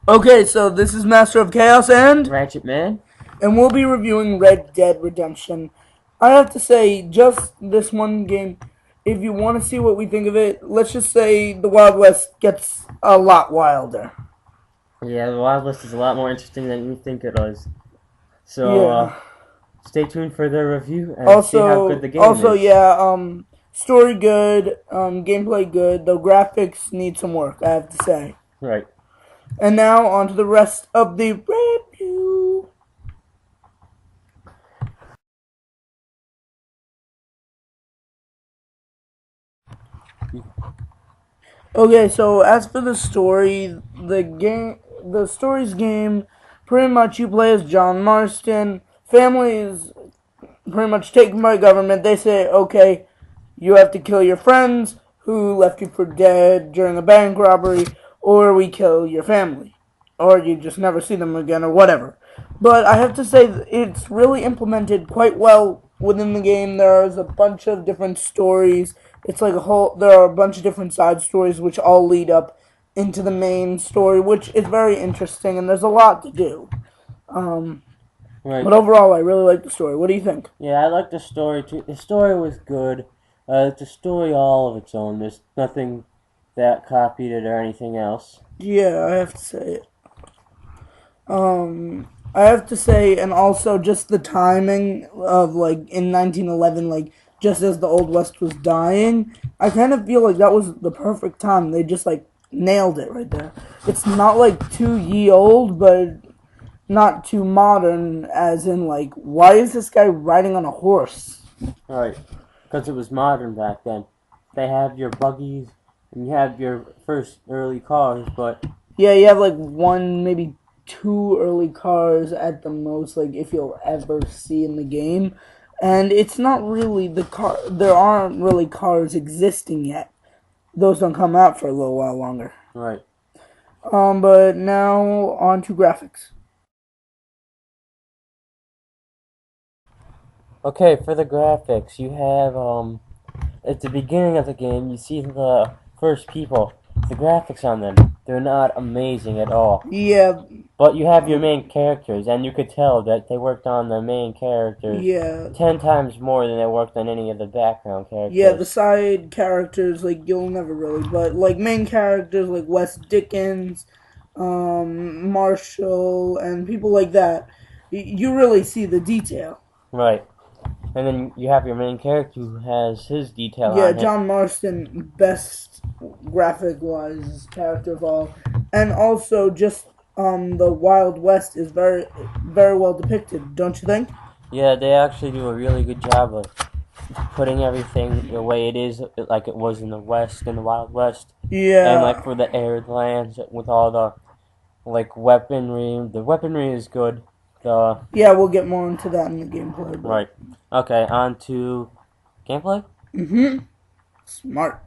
Okay, so this is Master of Chaos Ratchetman. and we'll be reviewing Red Dead Redemption. I have to say, just this one game, if you want to see what we think of it, let's just say the Wild West gets a lot wilder. Yeah, the Wild West is a lot more interesting than you think it was. So, Yeah. stay tuned for the review and see how good Also, the game also, is. yeah. Story good, gameplay good. The graphics need some work, I have to say. Right. And now on to the rest of the review. Okay, so as for the story, the story's game, pretty much you play as John Marston. Family is pretty much taken by government. They say, okay, you have to kill your friends who left you for dead during a bank robbery, or we kill your family, or you just never see them again, or whatever. But I have to say, it's really implemented quite well within the game. There's a bunch of different stories. It's like a whole. There are a bunch of different side stories which all lead up into the main story, which is very interesting, and there's a lot to do. Um, Right. but overall, I really like the story. What do you think? Yeah, I like the story too. The story was good. It's a story all of its own. There's nothing that copied it or anything else. Yeah, I have to say it. I have to say, and also just the timing of like in 1911, like just as the Old West was dying, I kind of feel like that was the perfect time. They just like nailed it right there. It's not like too ye old, but not too modern, as in like, why is this guy riding on a horse? Right. Because it was modern back then. They have your buggies and you have your first early cars, but Yeah, you have like one, maybe two early cars at the most, like if you'll ever see in the game. And it's not really the car, there aren't really cars existing yet. Those don't come out for a little while longer. right. But now on to graphics. Okay, for the graphics, you have at the beginning of the game, you see the first people. The graphics on them, they're not amazing at all. Yeah, But you have your um, main characters, and you could tell that they worked on the main characters yeah, 10 times more than they worked on any of the background yeah, the characters. side characters, like, you'll never really, but, like, main characters, like Wes Dickens, Marshall, and people like that, you really see the detail. Right. And then you have your main character who has his detail Yeah, on him. John Marston, best graphic wise character of all, and also just the Wild West is very well depicted, don't you think? Yeah, they actually do a really good job of putting everything the way it is, like it was in the West, in the Wild West. And like Yeah, for the arid lands with all the like weaponry, the weaponry is good. The yeah, we'll get more into that in the gameplay, but right. Okay, on to gameplay. smart.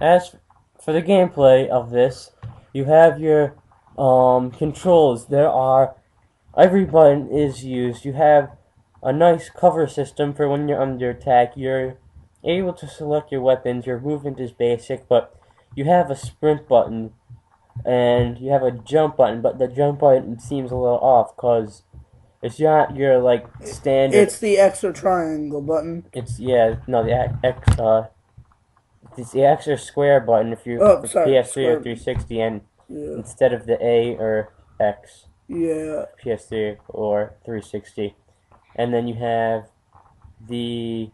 As for the gameplay of this, you have your controls. There are every button is used. You have a nice cover system for when you're under attack. You're able to select your weapons. Your movement is basic, but you have a sprint button and you have a jump button, but the jump button seems a little off because it's not your like standard. It's the X or triangle button. It's yeah no the X it's the X or square button if you Oh, for sorry, PS3 or square. 360, and Yeah, instead of the A or X yeah, PS3 or 360, and then you have the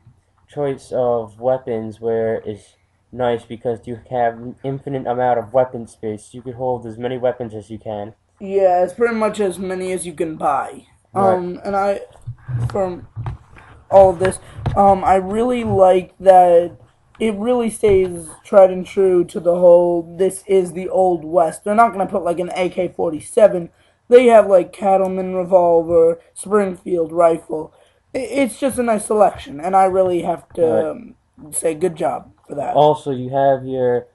choice of weapons where it's nice because you have an infinite amount of weapon space. You could hold as many weapons as you can. yeah. It's pretty much as many as you can buy. Right. And from all of this, I really like that it really stays tried and true to the whole. This is the old west. They're not gonna put like an AK-47. They have like Cattleman revolver, Springfield rifle. It's just a nice selection, and I really have Right. to say good job for that. Also, you have your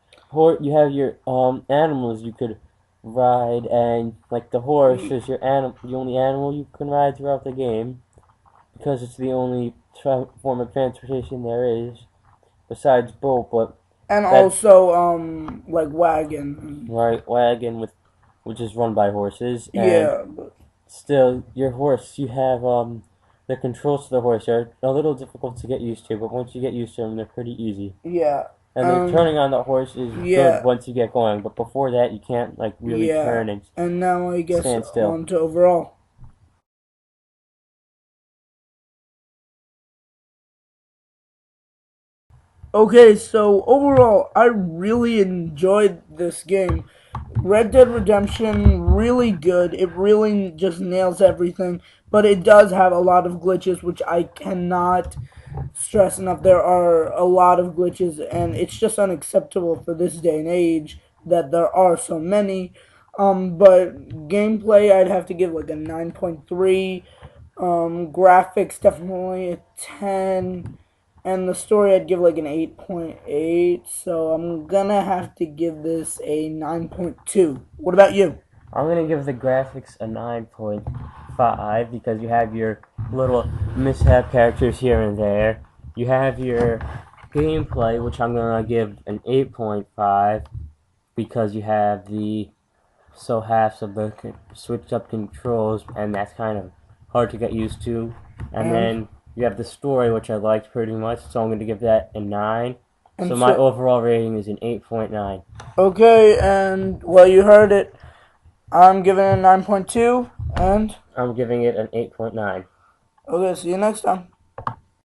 animals you could ride, and like the horse is the only animal you can ride throughout the game because it's the only form of transportation there is. besides Bolt, but And that also, like Wagon. right wagon which is run by horses, and Yeah, still your horse, you have the controls to the horse are a little difficult to get used to, but once you get used to them, they're pretty easy. yeah, And the turning on the horse is good yeah, once you get going, but before that, you can't like really yeah. turn and And now I guess stand still. on to overall. Okay, so overall, I really enjoyed this game. Red Dead Redemption, really good. It really just nails everything, but it does have a lot of glitches, which I cannot stress enough. There are a lot of glitches, and it's just unacceptable for this day and age that there are so many. But gameplay, I'd have to give like a 9.3. Graphics, definitely a 10. And the story, I'd give like an 8.8. So I'm gonna have to give this a 9.2. What about you? I'm gonna give the graphics a 9.5 because you have your little mishap characters here and there. You have your gameplay, which I'm gonna give an 8.5 because you have the halves of the switched up controls, and that's kind of hard to get used to. And And then you have the story, which I liked pretty much, so I'm going to give that a 9. and So my so overall rating is an 8.9. okay, and well, you heard it. I'm giving it a 9.2, and I'm giving it an 8.9. okay, see you next time.